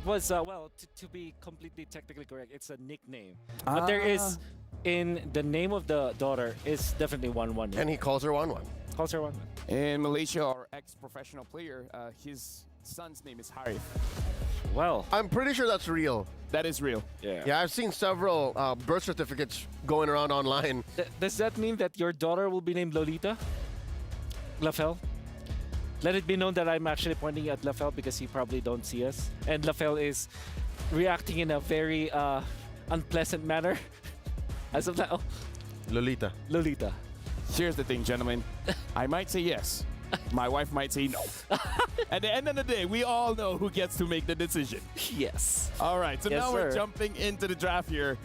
was, well, to be completely technically correct, it's a nickname. But there is, in the name of the daughter, is definitely 1-1. And he calls her 1-1. Calls her 1-1. In Malaysia, our ex-professional player, his son's name is Harif. Well, I'm pretty sure that's real. That is real. yeah. Yeah, I've seen several birth certificates going around online. Does that mean that your daughter will be named Lolita? Lafel? Let it be known that I'm actually pointing at Lafel because he probably don't see us. And Lafel is reacting in a very unpleasant manner as of now. Lolita. Lolita. Here's the thing, gentlemen. I might say yes. My wife might say no. At the end of the day, we all know who gets to make the decision. Yes. All right, so Yes, now we're sir. jumping into the draft here.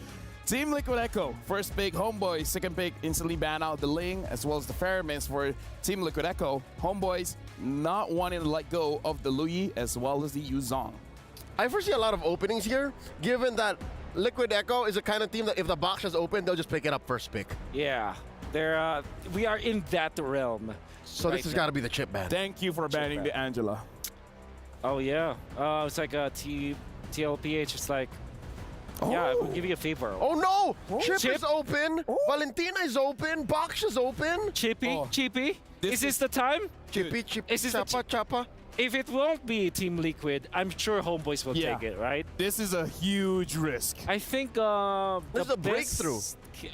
Team Liquid Echo, first pick, HomeBois. Second pick, instantly ban out the Ling, as well as the Fairmans for Team Liquid Echo. HomeBois not wanting to let go of the Luyi, as well as the Yuzong. I foresee a lot of openings here, given that Liquid Echo is the kind of team that if the box is open, they'll just pick it up first pick. Yeah. We are in that realm. So right this has now. got to be the chip ban. Thank you for banning ban. the Angela. Oh, yeah. It's like a TLPH. It's like, yeah, I will give you a favor. Oh no! Chip, Chip. is open. Valentina is open. Box is open. Chippy? Oh. Chippy? This Is this the time? Chippy, chippy, Is this the chapa, chapa. If it won't be Team Liquid, I'm sure HomeBois will Yeah. take it, right? This is a huge risk. I think Where's the best- breakthrough?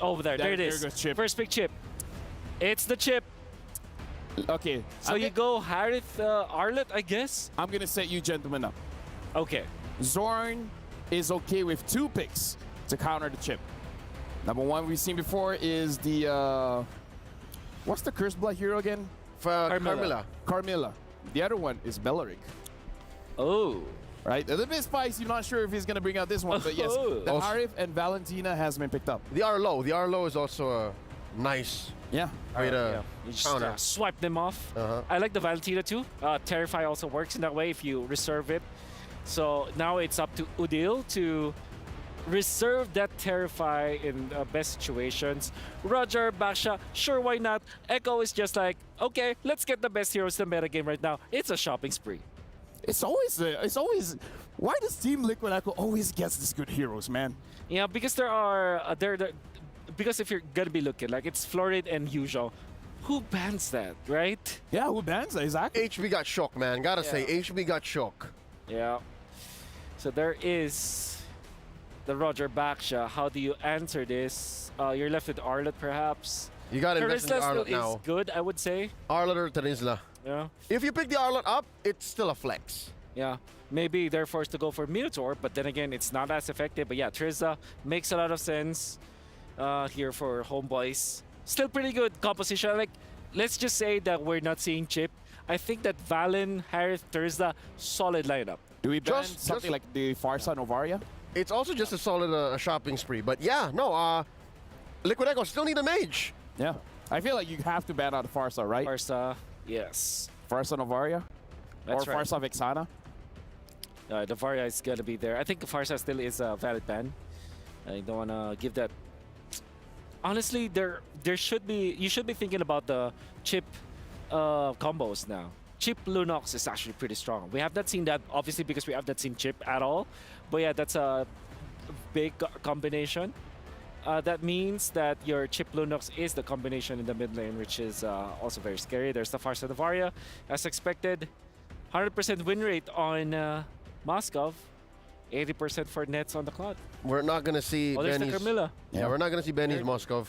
Over there. There it There is. goes Chip. First pick Chip. It's the Chip. Okay, So you go Harith Arlet, I guess? I'm gonna set you gentlemen up. Okay. Zorn is okay with 2 picks to counter the chip. Number 1 we've seen before is the what's the Curse Blood hero again? Carmilla. Carmilla. The other one is Bellaric. Oh. Right? A little bit spicy. I'm not sure if he's gonna bring out this one, but yes, Oh. the Harif and Valentina has been picked up. The Arlo. The Arlo is also a nice Yeah. way to Yeah. You just counter. swipe them off. Uh-huh. I like the Valentina too. Terrify also works in that way if you reserve it. So now it's up to Udil to reserve that Terrify in best situations. Roger, Baksha, sure, why not? Echo is just like, okay, let's get the best heroes in the metagame right now. It's a shopping spree. It's always why does Team Liquid Echo always gets these good heroes, man? Yeah, because there are because if you're gonna be looking like it's Florid and Yujo, who bans that, right? Yeah, who bans that? Exactly. HB got shook, man. Gotta say, Yeah. HB got shook. Yeah. So there is the Roger Baksha. How do you answer this? You're left with Arlet, perhaps. You gotta invest in the Terizla still Arlet now. is good, I would say. Arlet or Terizla. Yeah. If you pick the Arlet up, it's still a flex. Yeah. Maybe they're forced to go for Minotaur, but then again, it's not as effective. But yeah, Terizla makes a lot of sense here for HomeBois. Still pretty good composition. Like, let's just say that we're not seeing Chip. I think that Valen, Harith, Terizla, solid lineup. Do we ban Just- something like the Farsa Novaria? It's also just a solid shopping spree. But yeah, no, Liquid Echo still need a mage. Yeah. I feel like you have to ban out the Farsa, right? Farsa, yes. Farsa Novaria? That's or right. Farsa Vexana? The Varia is gonna be there. I think Farsa still is a valid ban. I don't wanna give that. Honestly, there should be. You should be thinking about the chip combos now. Chip Lunox is actually pretty strong. We have not seen that obviously because we have not seen Chip at all. But yeah, that's a big combination. That means that your Chip Lunox is the combination in the mid lane, which is also very scary. There's the Farsa Varia, as expected. 100% win rate on Moscow. 80% for nets on the cloud. We're not gonna see Oh, there's the Benny's. Carmilla. Yeah, we're not gonna see Benny's There. Moskov.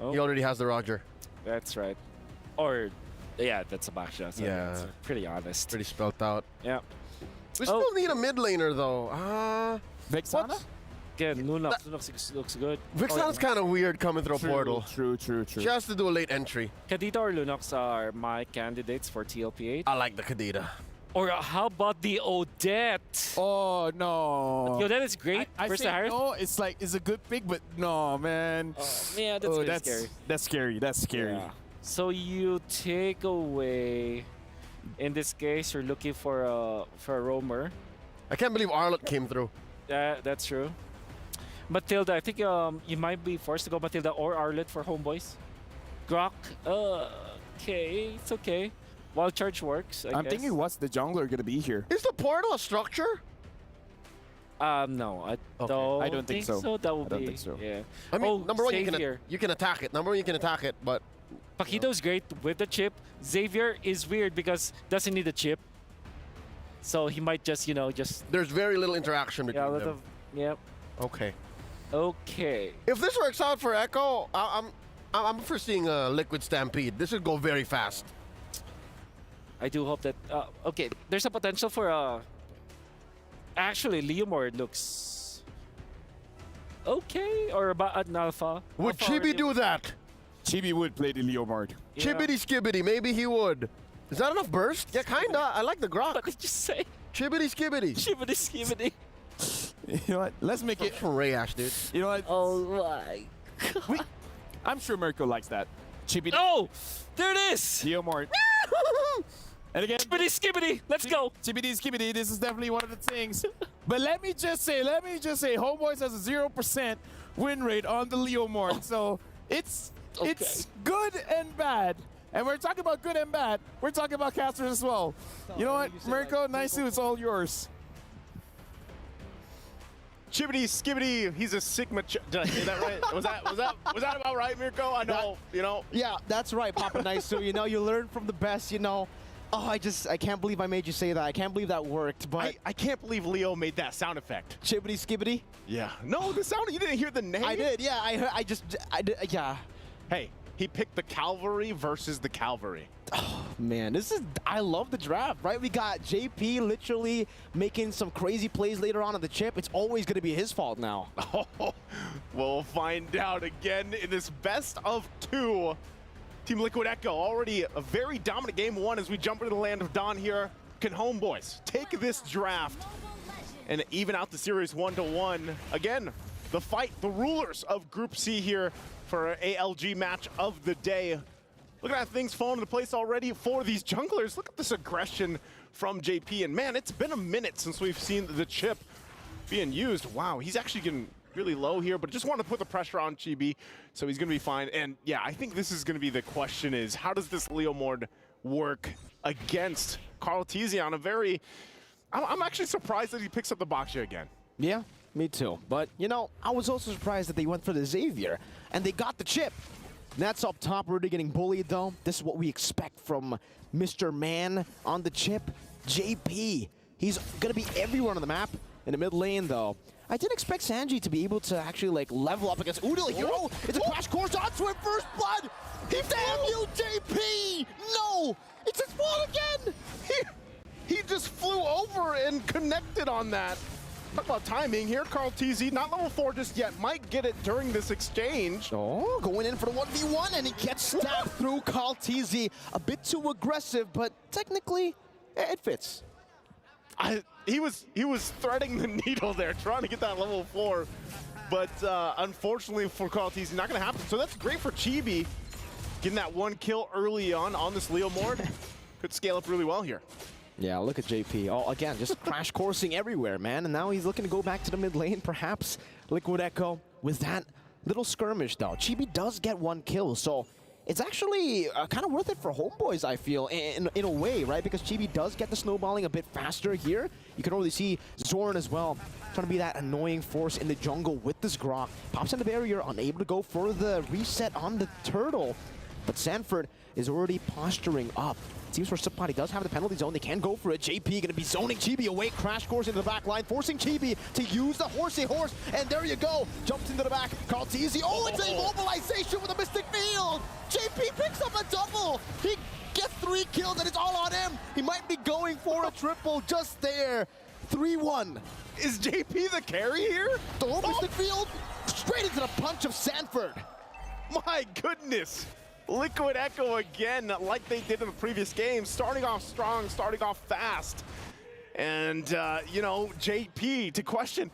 Oh, He already has the Roger. that's right. Or, yeah, that's a backshot. So Yeah. it's pretty honest. Pretty spelt out. Yeah. We Oh. still need a mid laner though. Vexana? What's- Again, Lunox looks good. Vixana's kind of weird coming through a portal. True. She has to do a late entry. Kadita or Lunox are my candidates for TLP8. I like the Kadita. Or how about the Odette? Oh, no. Yo, that is great. I Versus say Harith. no, it's like, it's a good pick, but no, man. Oh, yeah, that's Oh, very scary. That's scary. That's scary. Yeah. So you take away, in this case, you're looking for a roamer. I can't believe Arlet came through. That's true. Matilda, I think you might be forced to go Matilda or Arlet for HomeBois. Grok, okay, it's okay. Wild charge works. I I'm guess. thinking, what's the jungler going to be here? Is the portal a structure? No, I Okay. don't think so. That would I don't be think so. yeah. I mean, Oh, number one, Xavier. you can attack it. Number one, you can attack it, but Paquito's great with the chip. Xavier is weird because doesn't need a chip, so he might just just there's very little interaction between yeah, them. yep. Okay. Okay. If this works out for Echo, I'm foreseeing a Liquid Stampede. This would go very fast. I do hope that. Okay, there's a potential for actually, Leomord looks okay, or about an alpha. Would Alpha Chibi or- do that? Chibi would play the Leomord. Yeah. Chibbity skibbity, maybe he would. Is that enough burst? Yeah, kinda. I like the grok. What did you say? Chibbity skibbity. Shibbity skibbity. You know what? Let's make it. For Rayash, dude. You know what? Oh my. I'm sure Mirko likes that. Chibi Oh, there it is. Leomord. And again, Shibbity skibbity. Let's go. Chibidi Skibidi, this is definitely one of the things. But let me just say, HomeBois has a 0% win rate on the Leomord. So it's good and bad. And we're talking about good and bad. We're talking about casters as well. You know what, Mirko, Naisu, it's all yours. Chibbity Skibbity, he's a Sigma. Did I say that right? Was that about right, Mirko? I know, Yeah, that's right, Papa Naisu. You learn from the best, Oh, I can't believe I made you say that. I can't believe that worked, but I can't believe Leo made that sound effect. chibbity skibbity. Yeah. No, the sound, you didn't hear the name? I did, yeah. I did, yeah. Hey, he picked the Cavalry versus the Cavalry. Man, I love the draft, right? We got JP literally making some crazy plays later on the chip. It's always going to be his fault now. We'll find out again in this best of 2. Team Liquid Echo already a very dominant game 1 as we jump into the land of Dawn here. Can HomeBois take this draft and even out the series 1-1? Again, the fight, the rulers of Group C here for an ALG match of the day. Look at things falling into place already for these junglers. Look at this aggression from JP. And man, it's been a minute since we've seen the chip being used. Wow, he's actually getting really low here, but just want to put the pressure on Chibi, so he's going to be fine. And yeah, I think this is going to be the question is, how does this Leomord work against Carl Tizzi on a very... I'm actually surprised that he picks up the Baksha again. Yeah, me too. But, I was also surprised that they went for the Xavier, and they got the chip. Nets up top, already getting bullied, though. This is what we expect from Mr. Man on the chip. JP, he's going to be everywhere on the map. In the mid lane, though, I didn't expect Sanji to be able to actually, level up against Udil Hero. It's a crash course onto him, first blood! Damn you, JP! No! It's his fault again! He just flew over and connected on that. Talk about timing here. Carl TZ, not level 4 just yet, might get it during this exchange. Oh, going in for the 1v1, and he gets stabbed through Carl TZ. A bit too aggressive, but technically, it fits. He was threading the needle there, trying to get that level 4. But unfortunately for Carl TZ, not going to happen. So that's great for Chibi. Getting that 1 kill early on this Leomord. Could scale up really well here. Yeah, look at JP. Oh, again, just crash coursing everywhere, man. And now he's looking to go back to the mid lane, perhaps. Liquid Echo with that little skirmish, though. Chibi does get 1 kill, so it's actually kind of worth it for HomeBois, I feel, in a way, right? Because Chibi does get the snowballing a bit faster here. You can already see Zorn as well, trying to be that annoying force in the jungle with this Grok. Pops in the barrier, unable to go for the reset on the turtle. But Sanford is already posturing up. Seems for Suppot, he does have the penalty zone. They can go for it. JP going to be zoning Chibi away. Crash course into the back line, forcing Chibi to use the horsey horse. And there you go. Jumps into the back. Carl Tizzi. Oh, it's a mobilization with a Mystic Field. JP picks up a double. He gets 3 kills, and it's all on him. He might be going for a triple just there. 3-1. Is JP the carry here? The whole Mystic Field straight into the punch of Sanford. My goodness. Liquid Echo again, like they did in the previous game, starting off strong, starting off fast. And, JP, to question,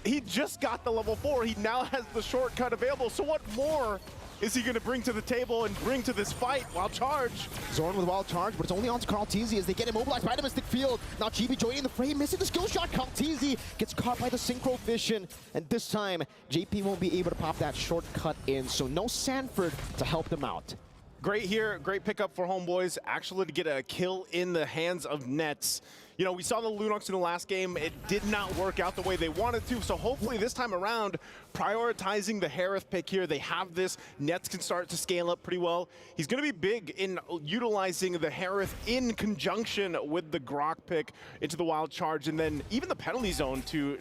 he just got the level 4. He now has the shortcut available. So what more is he going to bring to the table and bring to this fight? Wild Charge. Zorn with Wild Charge, but it's only on to Carl Tizzi as they get immobilized by the Mystic Field. Now Chibi joining the frame, missing the skill shot. Carl Tizzi gets caught by the Synchro Vision, and this time, JP won't be able to pop that shortcut in, so no Sanford to help them out. Great here, great pickup for HomeBois. Actually to get a kill in the hands of Nets. You know, we saw the Lunox in the last game. It did not work out the way they wanted to, so hopefully this time around, prioritizing the Harith pick here, they have this. Nets can start to scale up pretty well. He's going to be big in utilizing the Harith in conjunction with the Grok pick into the wild charge, and then even the penalty zone to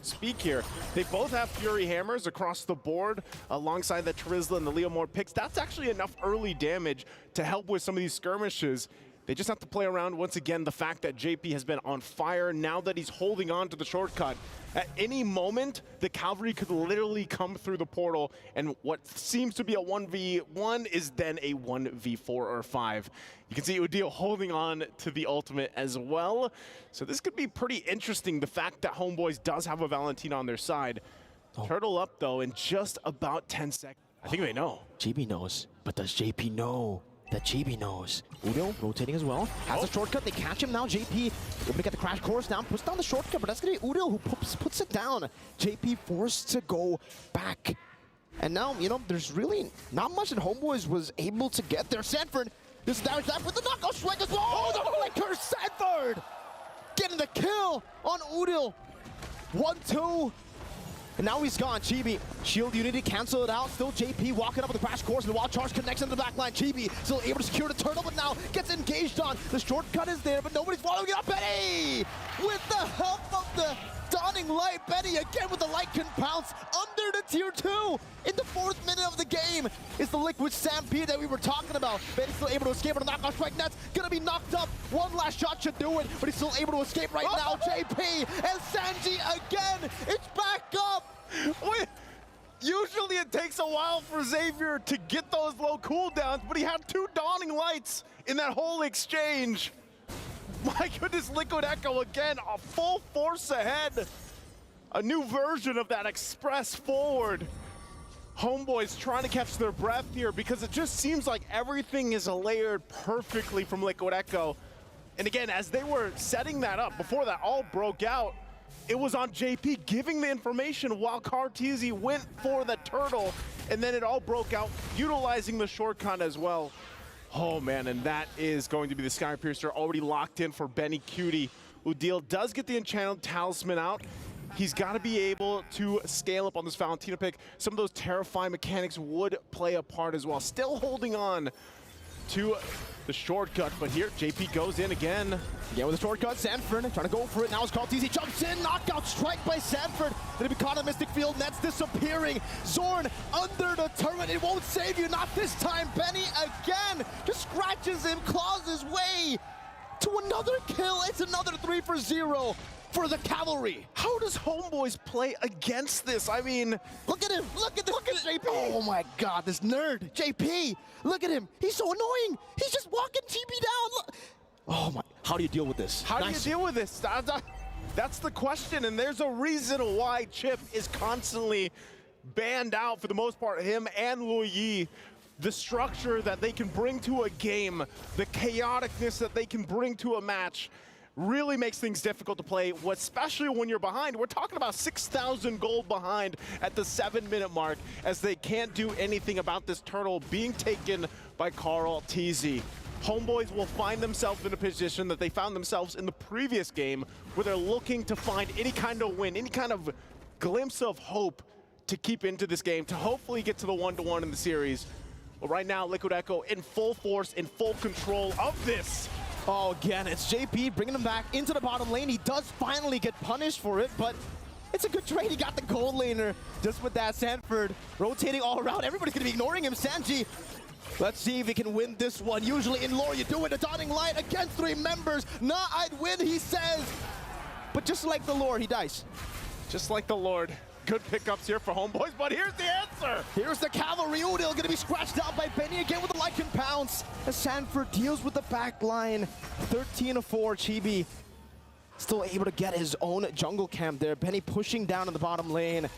speak here. They both have Fury Hammers across the board alongside the Trizla and the Leomord picks. That's actually enough early damage to help with some of these skirmishes. They just have to play around once again the fact that JP has been on fire now that he's holding on to the shortcut. At any moment, the cavalry could literally come through the portal, and what seems to be a 1v1 is then a 1v4 or 5. You can see Udil holding on to the ultimate as well. So this could be pretty interesting, the fact that HomeBois does have a Valentina on their side. Turtle up though in just about 10 seconds. I think they know. GB knows, but does JP know that JP knows? Udil rotating as well. Has a shortcut. They catch him now. JP able to get the crash course down. Puts down the shortcut, but that's going to be Udil who puts it down. JP forced to go back. And now, you know, there's really not much that HomeBois was able to get there. Sanford, this damage that with the knockout strike as well. Oh, the flicker, Sanford! Getting the kill on Udil. 1-2. And now he's gone. Chibi, shield unity, cancel it out. Still JP walking up with the crash course, and the wild charge connects into the back line. Chibi still able to secure the turtle, but now gets engaged on. The shortcut is there, but nobody's following it up. Benny! With the help of the dawning light, Benny again with the light can pounce under the tier 2. In the 4th minute of the game is the Liquid Stampede that we were talking about. Benny's still able to escape on the knockout strike. Nets gonna be knocked up. One last shot should do it, but he's still able to escape right now. JP and Sanji again. It's back up. Wait. Usually it takes a while for Xavier to get those low cooldowns, but he had 2 dawning lights in that whole exchange. My goodness, Liquid Echo again, a full force ahead. A new version of that express forward. HomeBois trying to catch their breath here because it just seems like everything is layered perfectly from Liquid Echo. And again, as they were setting that up, before that all broke out, it was on JP giving the information while Carteezy went for the turtle, and then it all broke out, utilizing the shortcut as well. Oh man, and that is going to be the Sky Piercer already locked in for Benny Cutie. Udil does get the Enchanted Talisman out. He's got to be able to scale up on this Valentina pick. Some of those terrifying mechanics would play a part as well. Still holding on to the shortcut, but here JP goes in again. Yeah, with the shortcut, Sanford trying to go for it. Now it's Carteezy jumps in, knockout strike by Sanford. Gonna be caught in the Mystic Field, Nets disappearing. Zorn under the turret, it won't save you, not this time. Benny again, just scratches him, claws his way to another kill. It's another 3 for 0 for the Cavalry. How does HomeBois play against this? I mean, look at him, look at JP. Oh my God, this nerd, JP. Look at him, he's so annoying. He's just walking GB down. Look. Oh my, how do you deal with this? How do you deal with this? That's the question, and there's a reason why Chip is constantly banned out for the most part, him and Luyi. The structure that they can bring to a game, the chaoticness that they can bring to a match, really makes things difficult to play, especially when you're behind. We're talking about 6,000 gold behind at the 7-minute mark, as they can't do anything about this turtle being taken by Carteezy. HomeBois will find themselves in a position that they found themselves in the previous game, where they're looking to find any kind of win, any kind of glimpse of hope to keep into this game, to hopefully get to the 1-1 in the series. But right now, Liquid Echo in full force, in full control of this. Oh, again, it's JP bringing him back into the bottom lane. He does finally get punished for it, but it's a good trade. He got the gold laner just with that. Sanford rotating all around. Everybody's going to be ignoring him. Sanji, let's see if he can win this one. Usually in lore, you do it. A dawning light against 3 members. Nah, I'd win, he says. But just like the lore, he dies. Just like the Lord. Good pickups here for HomeBois, but here's the answer. Here's the Cavalry. Udil going to be scratched out by Benny again with the Lycan Pounce. As Sanford deals with the back line. 13-4, Chibi still able to get his own jungle camp there. Benny pushing down in the bottom lane.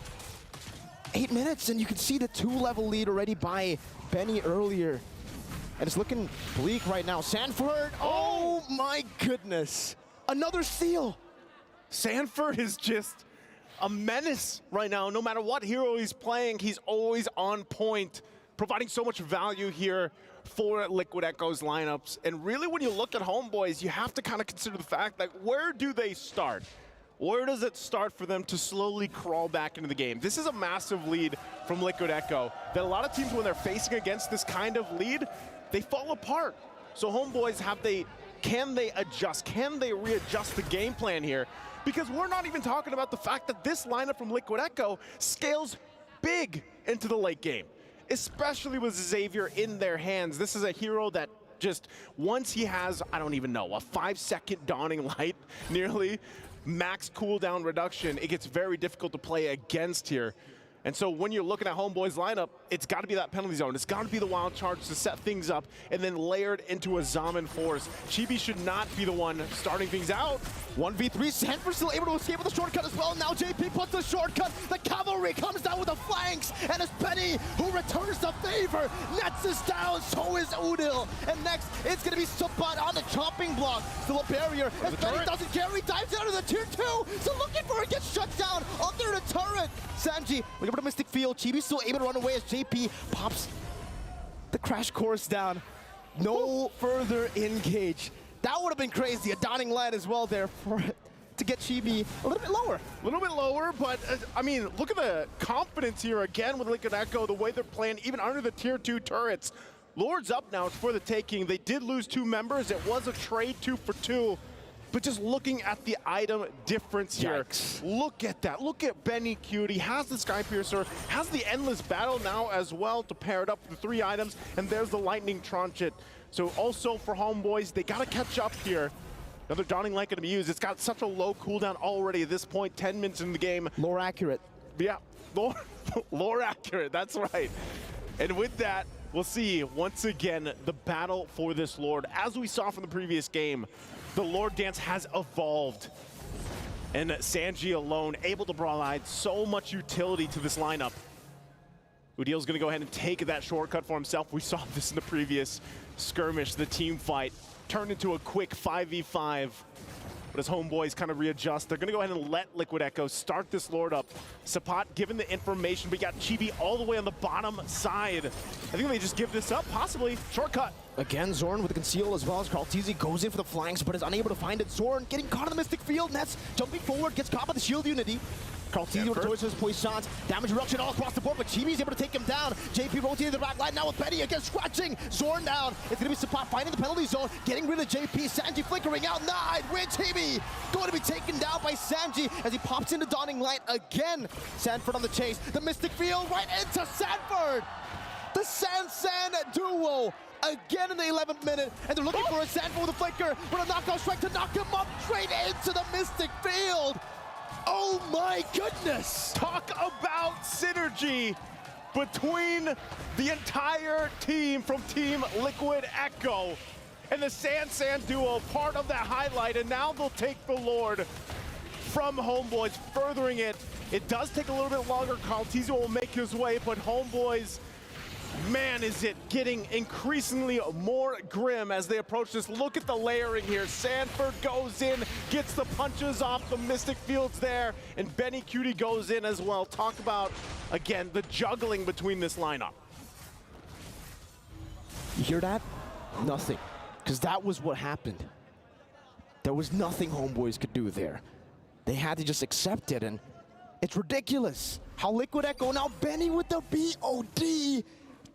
8 minutes, and you can see the 2-level lead already by Benny earlier. And it's looking bleak right now. Sanford, oh my goodness. Another steal. Sanford is just a menace right now. No matter what hero he's playing, he's always on point providing so much value here for Liquid Echo's lineups. And really, when you look at HomeBois, you have to kind of consider the fact that where do they start? Where does it start for them to slowly crawl back into the game? This is a massive lead from Liquid Echo that a lot of teams, when they're facing against this kind of lead, they fall apart. So HomeBois, can they adjust? Can they readjust the game plan here? Because we're not even talking about the fact that this lineup from Liquid Echo scales big into the late game, especially with Xavier in their hands. This is a hero that just, once he has, I don't even know, a 5-second dawning light, nearly, max cooldown reduction, it gets very difficult to play against here. And so when you're looking at HomeBois' lineup, it's got to be that penalty zone. It's got to be the wild charge to set things up and then layered into a Zaman force. Chibi should not be the one starting things out. 1v3, Sanford still able to escape with a shortcut as well. Now JP puts the shortcut. The cavalry comes down with the flanks, and it's Benny who returns the favor. Nets is down, so is Udil. And next, it's going to be Supat on the chopping block. Still a barrier, as Benny doesn't care. He dives out of the tier 2, so looking for it, gets shut down under the turret. Sanji, looking for the Mystic Field. Chibi still able to run away as JP pops the crash course down. No further engage. That would have been crazy. A dawning light as well there for to get Chibi a little bit lower. A little bit lower, but I mean, look at the confidence here again with Liquid Echo, the way they're playing, even under the tier 2 turrets. Lord's up now, it's for the taking. They did lose 2 members. It was a trade 2 for 2. But just looking at the item difference here, Yikes. Look at that. Look at Benny Cutie, has the Sky Piercer, has the Endless Battle now as well to pair it up with the 3 items, and there's the Lightning Tranchant. So also for HomeBois, they gotta catch up here. Another Dawning Light gonna be used. It's got such a low cooldown already at this point, 10 minutes in the game. Lore accurate. Yeah, lore accurate, that's right. And with that, we'll see, once again, the battle for this Lord. As we saw from the previous game, the Lord dance has evolved. And Sanji alone, able to provide so much utility to this lineup. Udil's gonna go ahead and take that shortcut for himself. We saw this in the previous skirmish, the team fight. Turned into a quick 5v5. But as HomeBois kind of readjust, they're gonna go ahead and let Liquid Echo start this Lord up. Sapat given the information, we got Chibi all the way on the bottom side. I think they just give this up, possibly. Shortcut. Again, Zorn with the conceal as well as Karltizi goes in for the flanks, but is unable to find it. Zorn getting caught in the Mystic Field. Nets jumping forward, gets caught by the shield unity. Karltizi with the choice shots. Damage reduction all across the board, but Chibi's able to take him down. JP rotating the back line now with Betty again, scratching Zorn down. It's going to be Sapat finding the penalty zone, getting rid of JP. Sanji flickering out, Nide with Chibi. Going to be taken down by Sanji as he pops into Dawning Light again. Sanford on the chase. The Mystic Field right into Sanford. The San duo. Again in the 11th minute, and they're looking for a Sanford with a flicker, with a knockout strike to knock him up straight into the Mystic Field. Oh my goodness! Talk about synergy between the entire team from Team Liquid Echo and the San duo, part of that highlight, and now they'll take the Lord from HomeBois, furthering it. It does take a little bit longer. Karltizi will make his way, but HomeBois, man, is it getting increasingly more grim as they approach this. Look at the layering here. Sanford goes in, gets the punches off, the Mystic Field's there, and Benny Cutie goes in as well. Talk about, again, the juggling between this lineup. You hear that? Nothing. Because that was what happened. There was nothing HomeBois could do there. They had to just accept it, and it's ridiculous. How Liquid Echo, now Benny with the BOD.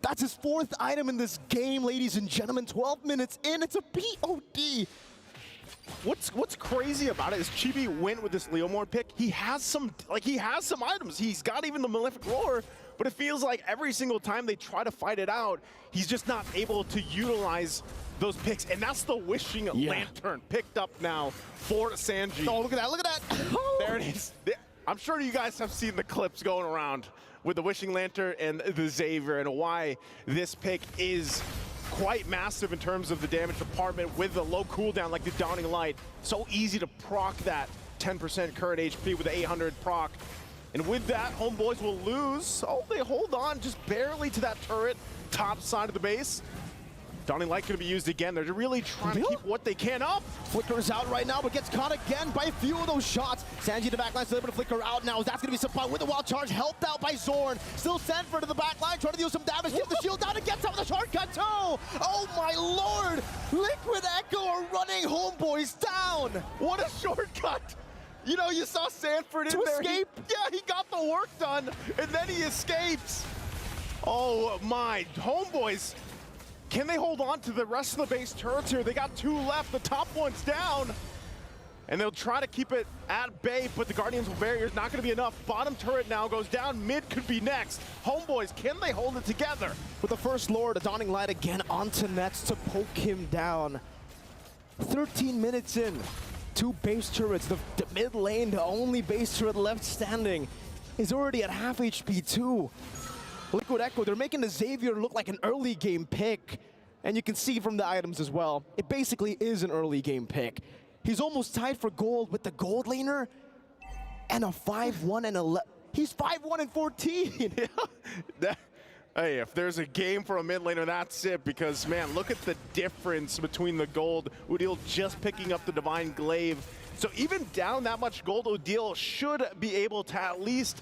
That's his 4th item in this game, ladies and gentlemen. 12 minutes in, it's a BOD. What's crazy about it is Chibi went with this Leomord pick. He has some items. He's got even the Malefic Roar, but it feels like every single time they try to fight it out, he's just not able to utilize those picks. And that's the Wishing Lantern picked up now for Sanji. Oh, look at that, look at that. There it is. I'm sure you guys have seen the clips going around with the Wishing Lantern and the Xavier, and why this pick is quite massive in terms of the damage department with the low cooldown like the Dawning Light. So easy to proc that 10% current HP with the 800 proc. And with that, HomeBois will lose. Oh, they hold on just barely to that turret, top side of the base. Dawning Light going to be used again. They're really trying to keep what they can up. Flicker is out right now, but gets caught again by a few of those shots. Sanji the backline still able to flicker out now. That's going to be supplied with the wild charge, helped out by Zorn. Still Sanford to the backline, trying to deal some damage. Gets the shield down and gets out with the shortcut too. Oh my lord! Liquid Echo are running HomeBois down. What a shortcut! You know, you saw Sanford in there. Escape? He got the work done, and then he escapes. Oh my, HomeBois. Can they hold on to the rest of the base turrets here? They got 2 left, the top one's down. And they'll try to keep it at bay, but the Guardian's barrier's not gonna be enough. Bottom turret now goes down, mid could be next. HomeBois, can they hold it together? With the first Lord, a Dawning Light again onto Nets to poke him down. 13 minutes in, 2 base turrets. The mid lane, the only base turret left standing, is already at half HP too. Liquid Echo, they're making the Xavier look like an early game pick. And you can see from the items as well, it basically is an early game pick. He's almost tied for gold with the gold laner and a 5-1 and 11. He's 5-1 and 14. Hey, if there's a game for a mid laner, that's it. Because, man, look at the difference between the gold. Udil just picking up the Divine Glaive. So even down that much gold, Udil should be able to at least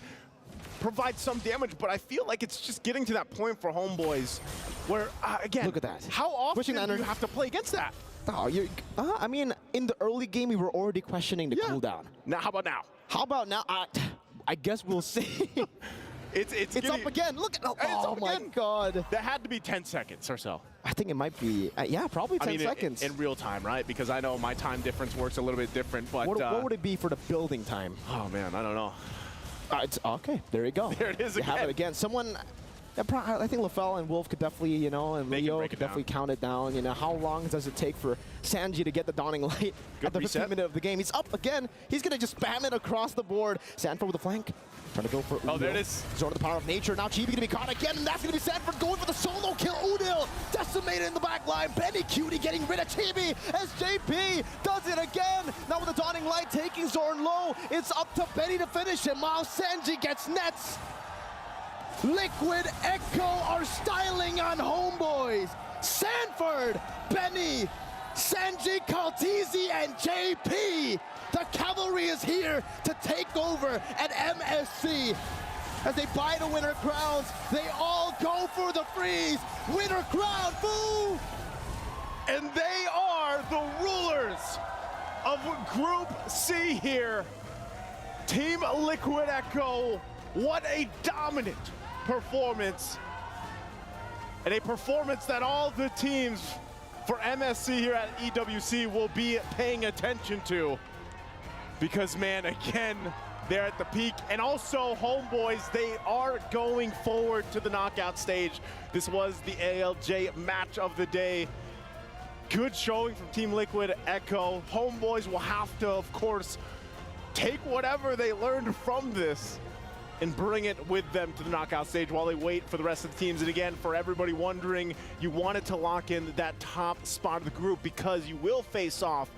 provide some damage, but I feel like it's just getting to that point for HomeBois where, again, Look at that. How often Pushing do you have to play against that? Oh, I mean, in the early game, we were already questioning the cooldown. Now, how about now? How about now? I guess we'll see. It's up again. Look at oh my again. God. That had to be 10 seconds or so. I think it might be, yeah, probably 10 seconds. In real time, right? Because I know my time difference works a little bit different, but... What would it be for the building time? Oh, man, I don't know. It's okay. There you go. There it is you again. Have it again. Someone, I think LaFell and Wolf could definitely, you know, and Leo could definitely count it down. You know, how long does it take for Sanji to get the Dawning Light at the 15th minute of the game? He's up again. He's gonna just spam it across the board. Sanford with the flank. Trying to go for Udil. Oh, there it is. Zone of the power of nature. Now Chibi gonna be caught again, and that's gonna be Sanford going for the solo kill. Udil decimated in the back line. Benny Cutie getting rid of Chibi as JP does it again. Now with the Dawning Light taking Zorn low, it's up to Benny to finish him. While Sanji gets nets. Liquid Echo are styling on HomeBois. Sanford, Benny, Sanji, Kaltizi, and JP. The cavalry is here to take over at MSC. As they buy the winner crowns, they all go for the freeze. Winner crown, boo! And they are the rulers of Group C here. Team Liquid Echo, what a dominant performance. And a performance that all the teams for MSC here at EWC will be paying attention to. Because, man, again, they're at the peak. And also, HomeBois, they are going forward to the knockout stage. This was the ALJ match of the day. Good showing from Team Liquid Echo. HomeBois will have to, of course, take whatever they learned from this and bring it with them to the knockout stage while they wait for the rest of the teams. And again, for everybody wondering, you wanted to lock in that top spot of the group because you will face off